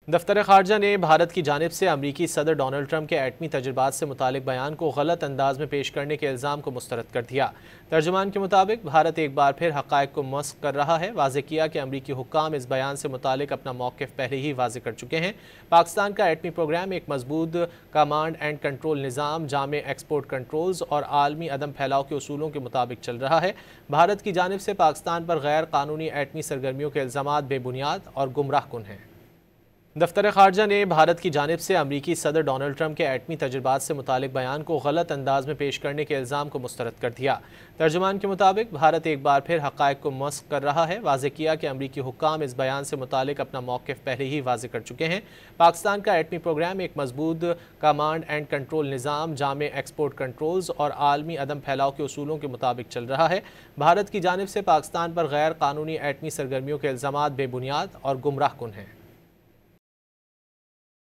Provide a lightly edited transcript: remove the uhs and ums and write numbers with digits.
दफ्तर खारजा ने भारत की जानिब से अमरीकी सदर डोनाल्ड ट्रंप के एटमी तजुर्बात से मुतालिक बयान को गलत अंदाज में पेश करने के इल्ज़ाम को मुस्तरद कर दिया। तर्जुमान के मुताबिक भारत एक बार फिर हक़ाइक़ को मस्ख़ कर रहा है। वाज़ेह किया कि अमरीकी हुक्काम इस बयान से मुतालिक अपना मौक़िफ़ पहले ही वाज़ेह कर चुके हैं। पाकिस्तान का एटमी प्रोग्राम एक मजबूत कमांड एंड कंट्रोल निज़ाम, जामे एक्सपोर्ट कंट्रोल्स और आलमी अदम फैलाव के उसूलों के मुताबिक चल रहा है। भारत की जानिब से पाकिस्तान पर गैर कानूनी एटमी सरगर्मियों के इल्ज़ामात बेबुनियाद और गुमराह कुन हैं। दफ्तर खारजा ने भारत की जानिब से अमरीकी सदर डोनाल्ड ट्रंप के एटमी तजुर्बात से मुतालिक बयान को गलत अंदाज में पेश करने के इल्ज़ाम को मुस्तरद कर दिया। तर्जुमान के मुताबिक भारत एक बार फिर हक़ाइक़ को मस्ख़ कर रहा है। वाज़ेह किया कि अमरीकी हुक्काम इस बयान से मुतालिक अपना मौक़िफ़ पहले ही वाज़ेह कर चुके हैं। पाकिस्तान का एटमी प्रोग्राम एक मजबूत कमांड एंड कंट्रोल निज़ाम, जामे एक्सपोर्ट कंट्रोल्स और आलमी अदम फैलाव के उसूलों के मुताबिक चल रहा है। भारत की जानिब से पाकिस्तान पर गैर कानूनी एटमी सरगर्मियों के इल्ज़ामात बेबुनियाद और गुमराह कुन हैं।